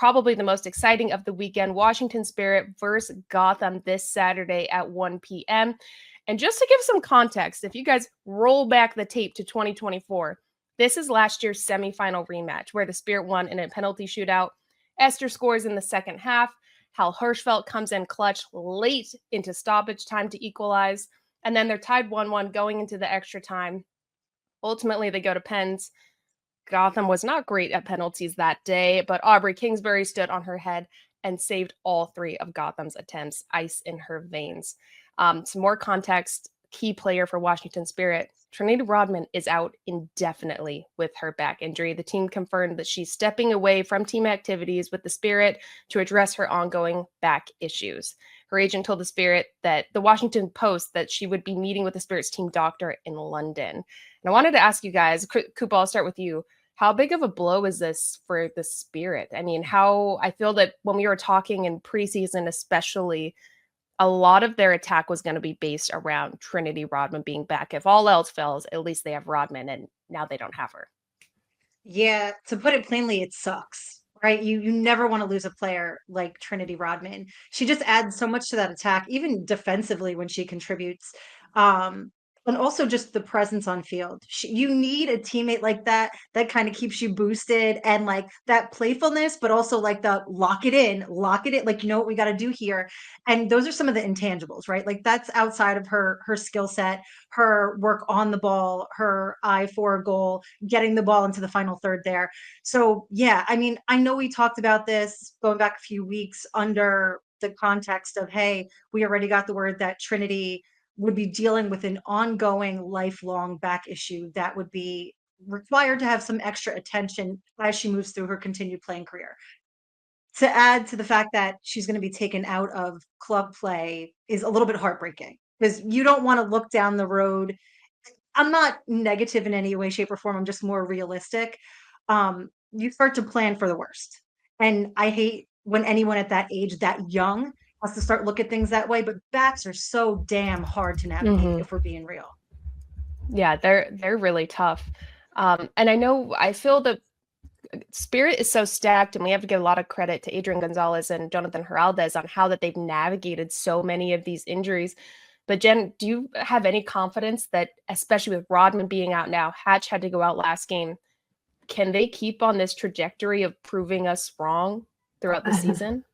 probably the most exciting of the weekend, Washington Spirit versus Gotham this Saturday at 1 p.m. And just to give some context, if you guys roll back the tape to 2024, this is last year's semifinal rematch where the Spirit won in a penalty shootout. Esther scores in the second half. Hal Hirschfeld comes in clutch late into stoppage time to equalize. And then they're tied 1-1 going into the extra time. Ultimately, they go to pens. Gotham was not great at penalties that day, but Aubrey Kingsbury stood on her head and saved all 3 of Gotham's attempts, ice in her veins. Some more context, key player for Washington Spirit, Trinity Rodman is out indefinitely with her back injury. The team confirmed that she's stepping away from team activities with the Spirit to address her ongoing back issues. Her agent told the Spirit that the Washington Post that she would be meeting with the Spirit's team doctor in London. And I wanted to ask you guys, Cupo, I'll start with you. How big of a blow is this for the Spirit? I mean, I feel that when we were talking in preseason, especially, a lot of their attack was going to be based around Trinity Rodman being back. If all else fails, at least they have Rodman, and now they don't have her. Yeah, to put it plainly, it sucks, right? You never want to lose a player like Trinity Rodman. She just adds so much to that attack, even defensively when she contributes. And also just the presence on field. You need a teammate like that kind of keeps you boosted and like that playfulness, but also like the lock it in, like, you know what we got to do here. And those are some of the intangibles, right? Like that's outside of her skill set, her work on the ball, her eye for a goal, getting the ball into the final third there. So yeah, I mean, I know we talked about this going back a few weeks under the context of, hey, we already got the word that Trinity would be dealing with an ongoing lifelong back issue that would be required to have some extra attention as she moves through her continued playing career. To add to the fact that she's going to be taken out of club play is a little bit heartbreaking because you don't want to look down the road. I'm not negative in any way, shape, or form. I'm just more realistic. You start to plan for the worst. And I hate when anyone at that age, that young, has to start look at things that way. But backs are so damn hard to navigate if we're being real. Yeah, they're really tough. And I feel that Spirit is so stacked, and we have to give a lot of credit to Adrian Gonzalez and Jonathan Heraldez on how that they've navigated so many of these injuries. But Jen, do you have any confidence that, especially with Rodman being out now, Hatch had to go out last game, can they keep on this trajectory of proving us wrong throughout the season?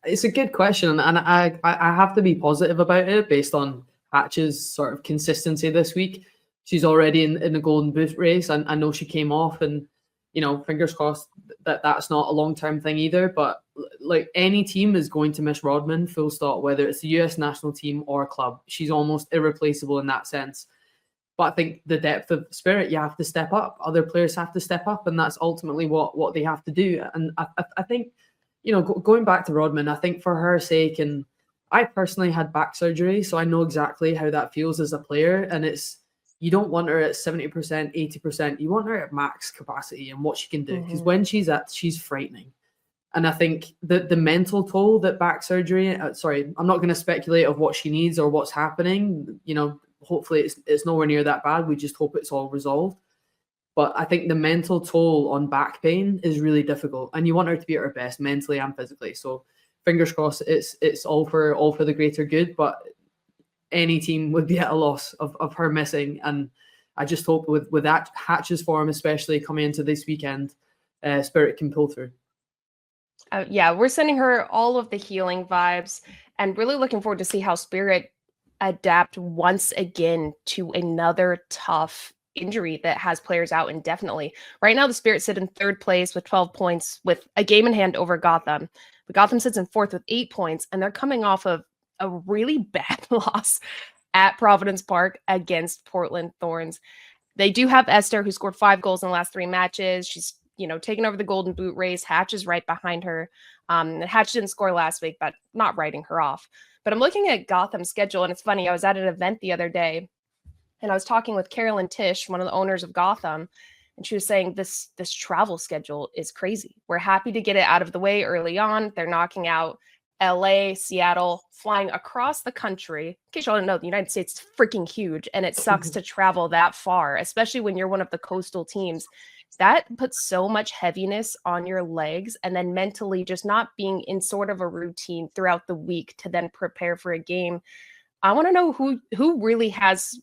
It's a good question, and I have to be positive about it based on Hatch's sort of consistency this week. She's already in the Golden Boot race, and I know she came off, and fingers crossed that that's not a long-term thing either. But like any team is going to miss Rodman, full stop, whether it's the US national team or a club. She's almost irreplaceable in that sense. But I think the depth of Spirit, you have to step up. Other players have to step up, and that's ultimately what they have to do. And I think, going back to Rodman, I think for her sake, and I personally had back surgery, so I know exactly how that feels as a player. And you don't want her at 70%, 80%. You want her at max capacity and what she can do. Because when she's frightening. And I think the mental toll that back surgery, I'm not going to speculate of what she needs or what's happening. Hopefully it's nowhere near that bad. We just hope it's all resolved. But I think the mental toll on back pain is really difficult, and you want her to be at her best mentally and physically. So fingers crossed, it's all for the greater good. But any team would be at a loss of her missing, and I just hope with that Hatch's form, especially coming into this weekend, Spirit can pull through. Yeah, we're sending her all of the healing vibes, and really looking forward to see how Spirit adapt once again to another tough injury that has players out indefinitely. Right now, the Spirit sit in third place with 12 points with a game in hand over Gotham. But Gotham sits in fourth with 8 points, and they're coming off of a really bad loss at Providence Park against Portland Thorns. They do have Esther, who scored 5 goals in the last 3 matches. She's, taking over the Golden Boot race. Hatch is right behind her. Hatch didn't score last week, but not writing her off. But I'm looking at Gotham's schedule, and it's funny. I was at an event the other day, and I was talking with Carolyn Tish, one of the owners of Gotham, and she was saying this travel schedule is crazy. We're happy to get it out of the way early on. They're knocking out LA, Seattle, flying across the country. In case y'all don't know, the United States is freaking huge, and it sucks to travel that far, especially when you're one of the coastal teams. that puts so much heaviness on your legs, and then mentally just not being in sort of a routine throughout the week to then prepare for a game. I want to know who really has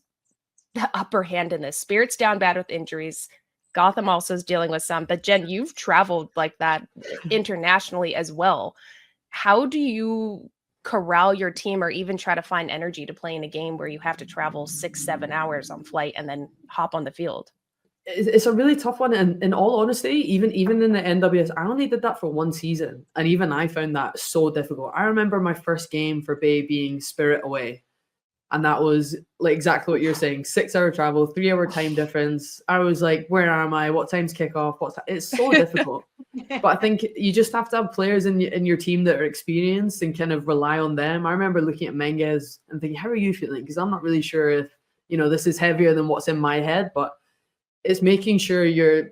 the upper hand in this. Spirit's down bad with injuries. Gotham also is dealing with some, but Jen, you've traveled like that internationally as well. How do you corral your team or even try to find energy to play in a game where you have to travel 6-7 hours on flight and then hop on the field? It's a really tough one, and in all honesty, even in the NWS, I only did that for one season, and even I found that so difficult. I remember my first game for Bay being Spirit away, and that was like exactly what you're saying: 6-hour travel, 3-hour time difference. I was like, "Where am I? What time's kickoff? It's so difficult." But I think you just have to have players in your team that are experienced and kind of rely on them. I remember looking at Menges and thinking, "How are you feeling?" Because I'm not really sure if this is heavier than what's in my head, but it's making sure you're,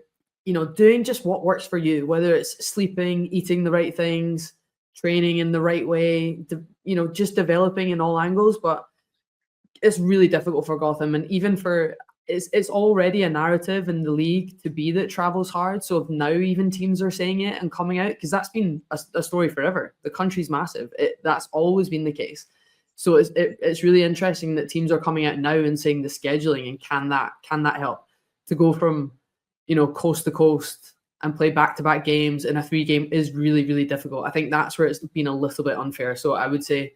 doing just what works for you, whether it's sleeping, eating the right things, training in the right way, just developing in all angles. But it's really difficult for Gotham. And even it's already a narrative in the league to be that travel's hard. So if now even teams are saying it and coming out, because that's been a story forever. The country's massive. That's always been the case. So it's really interesting that teams are coming out now and saying the scheduling and can that help? To go from, coast to coast and play back-to-back games in a 3-game is really, really difficult. I think that's where it's been a little bit unfair. So I would say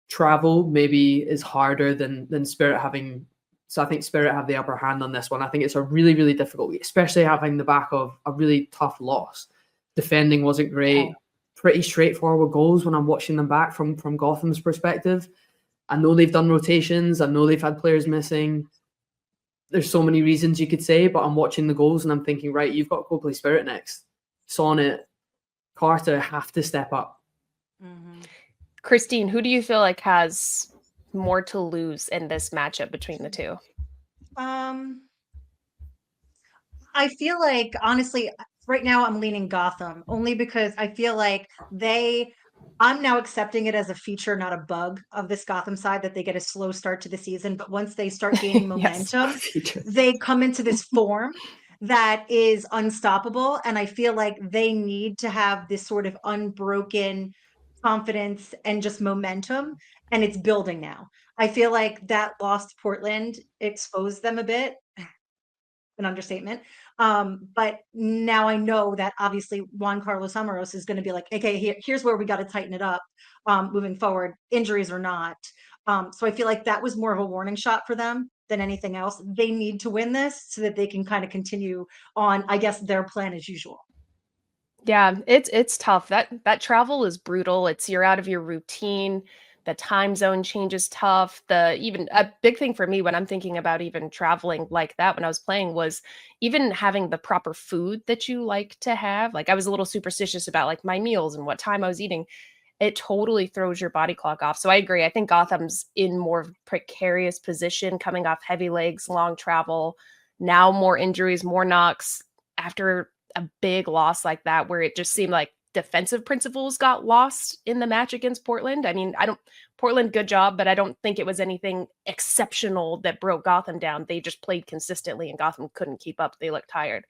travel maybe is harder than Spirit having. So I think Spirit have the upper hand on this one. I think it's a really, really difficult week, especially having the back of a really tough loss. Defending wasn't great. Yeah. Pretty straightforward goals when I'm watching them back from Gotham's perspective. I know they've done rotations. I know they've had players missing. There's so many reasons you could say, but I'm watching the goals and I'm thinking, right, you've got to go play Spirit next. Sonnet, Carter have to step up. Mm-hmm. Christine, who do you feel like has more to lose in this matchup between the two? I feel like, honestly, right now I'm leaning Gotham, only because I feel like I'm now accepting it as a feature, not a bug of this Gotham side, that they get a slow start to the season. But once they start gaining momentum, they come into this form that is unstoppable. And I feel like they need to have this sort of unbroken confidence and just momentum. And it's building now. I feel like that loss to Portland exposed them a bit. An understatement. But now I know that obviously Juan Carlos Amaros is going to be like, okay, here's where we got to tighten it up moving forward, injuries or not. So I feel like that was more of a warning shot for them than anything else. They need to win this so that they can kind of continue on, I guess, their plan as usual. Yeah, it's tough. That travel is brutal. You're out of your routine. The time zone change is tough. Even a big thing for me when I'm thinking about even traveling like that when I was playing was even having the proper food that you like to have. Like I was a little superstitious about like my meals and what time I was eating. It totally throws your body clock off. So I agree. I think Gotham's in more precarious position coming off heavy legs, long travel, now more injuries, more knocks after a big loss like that, where it just seemed like defensive principles got lost in the match against Portland. I mean, Portland, good job, but I don't think it was anything exceptional that broke Gotham down. They just played consistently and Gotham couldn't keep up. They looked tired.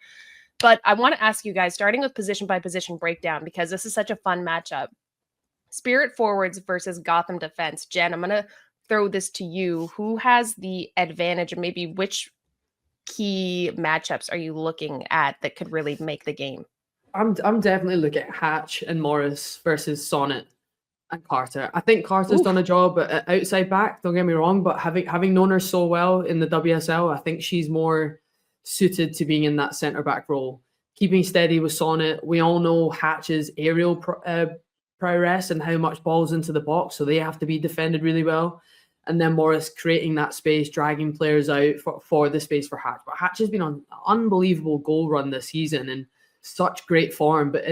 But I want to ask you guys, starting with position by position breakdown, because this is such a fun matchup. Spirit forwards versus Gotham defense. Jen, I'm going to throw this to you. Who has the advantage, and maybe which key matchups are you looking at that could really make the game? I'm definitely looking at Hatch and Morris versus Sonnet and Carter. I think Carter's done a job at outside back, don't get me wrong, but having known her so well in the WSL, I think she's more suited to being in that centre back role. Keeping steady with Sonnet. We all know Hatch's aerial prowess and how much balls into the box, so they have to be defended really well. And then Morris creating that space, dragging players out for the space for Hatch. But Hatch has been on an unbelievable goal run this season and such great form. But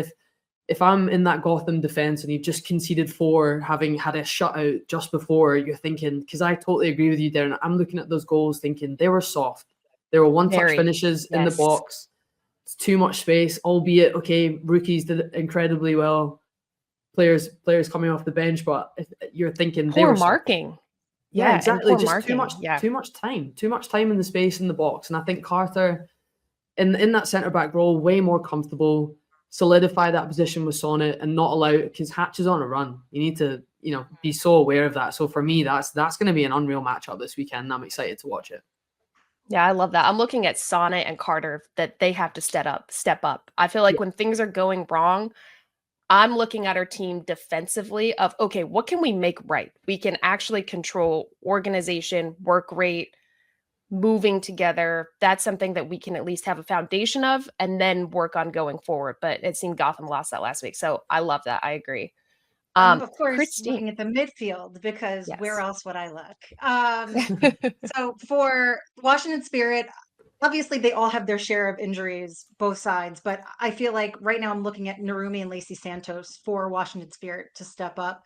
if I'm in that Gotham defense and you've just conceded 4, having had a shutout just before, you're thinking, because I totally agree with you, Darren, I'm looking at those goals thinking they were soft. They were one-touch finishes in the box. It's too much space, albeit, okay, rookies did incredibly well. Players coming off the bench, but you're thinking poor marking. Yeah, exactly. Just too much time in the space in the box. And I think Carter, in that centre back role, way more comfortable, solidify that position with Sonnet and not allow, because Hatch is on a run. You need to, be so aware of that. So for me, that's going to be an unreal matchup this weekend. And I'm excited to watch it. Yeah, I love that. I'm looking at Sonnet and Carter that they have to step up. I feel like when things are going wrong, I'm looking at our team defensively of, okay, what can we make right? We can actually control organization, work rate, moving together. That's something that we can at least have a foundation of and then work on going forward. But it seemed Gotham lost that last week. So I love that. I agree. Of course, Christine. looking at the midfield, because where Yes. else would I look? So for Washington Spirit, obviously they all have their share of injuries, both sides, but I feel like right now I'm looking at Narumi and Lacey Santos for Washington Spirit to step up.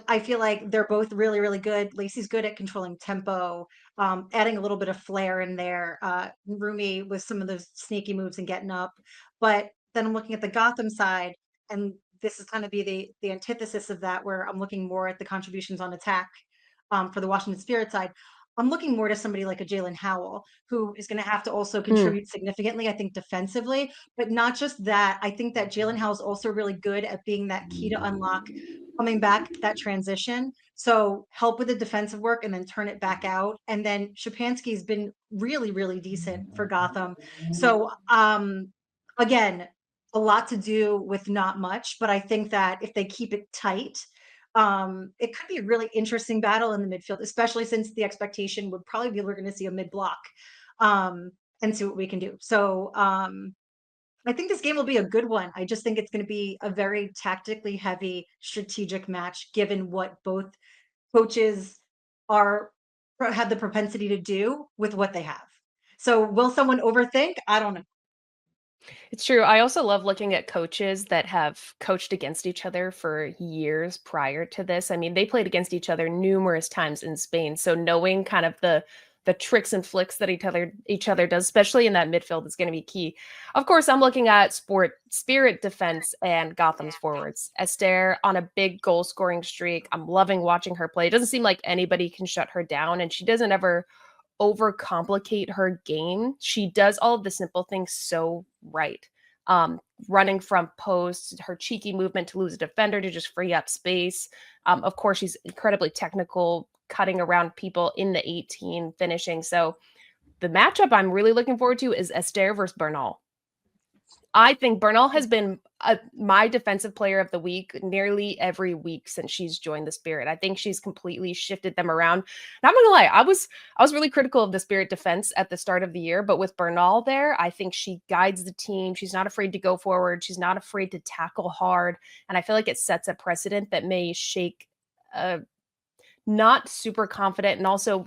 I feel like they're both really, really good. Lacey's good at controlling tempo, adding a little bit of flair in there. Narumi with some of those sneaky moves and getting up. But then I'm looking at the Gotham side, and this is kind of be the antithesis of that, where I'm looking more at the contributions on attack for the Washington Spirit side. I'm looking more to somebody like a Jalen Howell, who is going to have to also contribute significantly, I think, defensively. But not just that. I think that Jalen Howell is also really good at being that key to unlock coming back, that transition. So help with the defensive work and then turn it back out. And then Shapansky's been really, really decent for Gotham. So again, a lot to do with not much, but I think that if they keep it tight, it could be a really interesting battle in the midfield, especially since the expectation would probably be we're going to see a mid block and see what we can do. So I think this game will be a good one. I just think it's going to be a very tactically heavy, strategic match, given what both coaches have the propensity to do with what they have. So will someone overthink? I don't know. It's true. I also love looking at coaches that have coached against each other for years prior to this. I mean, they played against each other numerous times in Spain. So knowing kind of the tricks and flicks that each other does, especially in that midfield, is going to be key. Of course, I'm looking at Spirit defense and Gotham's forwards. Esther on a big goal scoring streak. I'm loving watching her play. It doesn't seem like anybody can shut her down, and she doesn't ever overcomplicate her game. She does all of the simple things so right. Running from posts, her cheeky movement to lose a defender to just free up space. Of course, she's incredibly technical, cutting around people in the 18, finishing. So the matchup I'm really looking forward to is Esther versus Bernal. I think Bernal has been my defensive player of the week nearly every week since she's joined the Spirit. I think she's completely shifted them around. And I'm not gonna lie, I was really critical of the Spirit defense at the start of the year, but with Bernal there, I think she guides the team. She's not afraid to go forward. She's not afraid to tackle hard. And I feel like it sets a precedent that may shake not super confident and also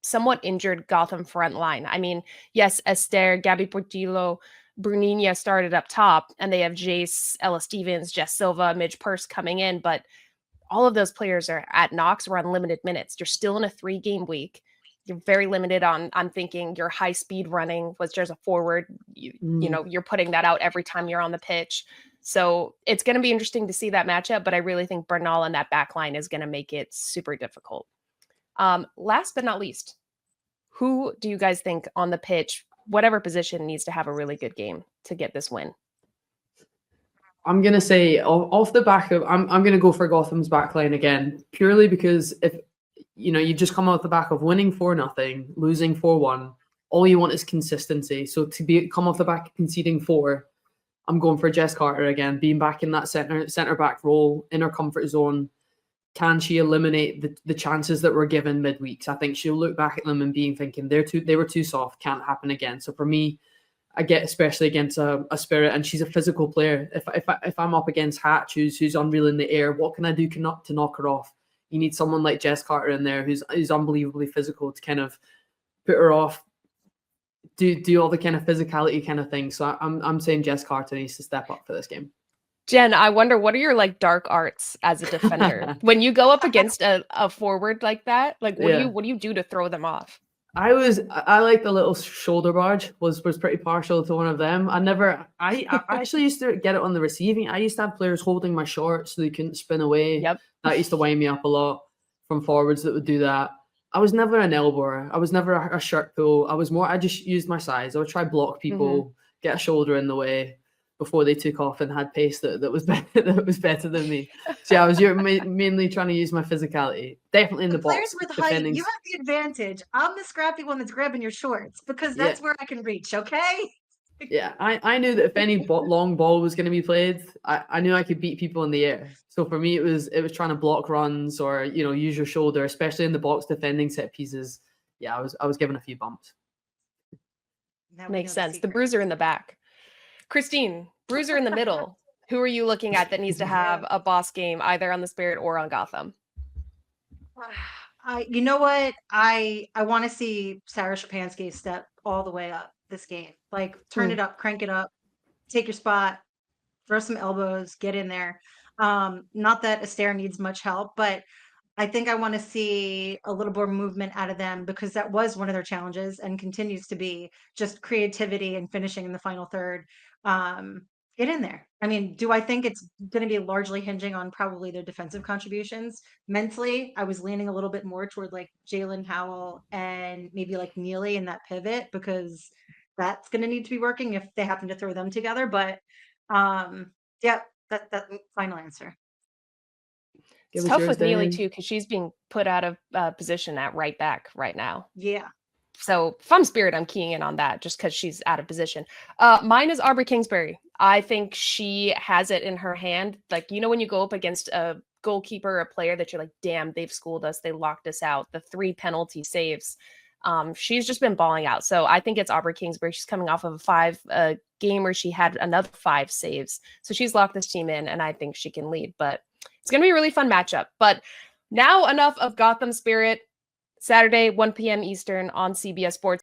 somewhat injured Gotham front line. I mean, yes, Esther, Gabby Portillo, Bruninha started up top, and they have Jace, Ella Stevens, Jess Silva, Midge Purse coming in, but all of those players are at Knox or on limited minutes. You're still in a 3-game week. You're very limited on, I'm thinking your high speed running was just a forward. You know, you're putting that out every time you're on the pitch. So it's going to be interesting to see that matchup, but I really think Bernal and that back line is going to make it super difficult. Last but not least, who do you guys think on the pitch, whatever position, needs to have a really good game to get this win? I'm going to say off the back of, I'm going to go for Gotham's backline again, purely because if, you just come off the back of winning 4-0, losing 4-1, all you want is consistency. So to come off the back of conceding 4, I'm going for Jess Carter again, being back in that center back role, in her comfort zone. Can she eliminate the chances that were given midweeks? I think she'll look back at them and thinking they were too soft, can't happen again. So for me, I get especially against a Spirit, and she's a physical player. If I'm up against Hatch, who's unreal in the air, what can I do to knock her off? You need someone like Jess Carter in there who's unbelievably physical to kind of put her off, do all the kind of physicality kind of thing. So I'm saying Jess Carter needs to step up for this game. Jen, I wonder, what are your dark arts as a defender when you go up against a forward like that? What do you do to throw them off? I like the little shoulder barge was pretty partial to one of them. I actually used to get it on the receiving. I used to have players holding my shorts so they couldn't spin away. Yep. That used to wind me up a lot from forwards that would do that. I was never an elbower. I was never a shirt pull. I just used my size. I would try block people, get a shoulder in the way before they took off and had pace that was better, that was better than me. So yeah, I was mainly trying to use my physicality. Definitely in the box. Players with height, you have the advantage. I'm the scrappy one that's grabbing your shorts because that's where I can reach, okay? Yeah, I knew that if any long ball was going to be played, I knew I could beat people in the air. So for me, it was trying to block runs or, you know, use your shoulder, especially in the box defending set pieces. Yeah, I was given a few bumps. Makes sense. The bruiser in the back. Christine, bruiser in the middle. Who are you looking at that needs to have a boss game either on the Spirit or on Gotham? You know what? I want to see Sarah Shapansky step all the way up this game. Like, turn it up, crank it up, take your spot, throw some elbows, get in there. Not that Astaire needs much help, but I think I want to see a little more movement out of them because that was one of their challenges and continues to be just creativity and finishing in the final third. Get in there. I mean, do I think it's going to be largely hinging on probably their defensive contributions? Mentally, I was leaning a little bit more toward like Jalen Howell and maybe like Neely in that pivot because that's going to need to be working if they happen to throw them together. But yeah, that final answer. It's tough with Neely too because she's being put out of position at right back right now. Yeah. So if I'm Spirit, I'm keying in on that just because she's out of position. Mine is Aubrey Kingsbury. I think she has it in her hand. Like, you know, when you go up against a goalkeeper or a player that you're like, damn, they've schooled us. They locked us out. The 3 penalty saves. She's just been balling out. So I think it's Aubrey Kingsbury. She's coming off of a 5 game where she had another 5 saves. So she's locked this team in, and I think she can lead. But it's going to be a really fun matchup. But now enough of Gotham Spirit. Saturday, 1 p.m. Eastern on CBS Sports.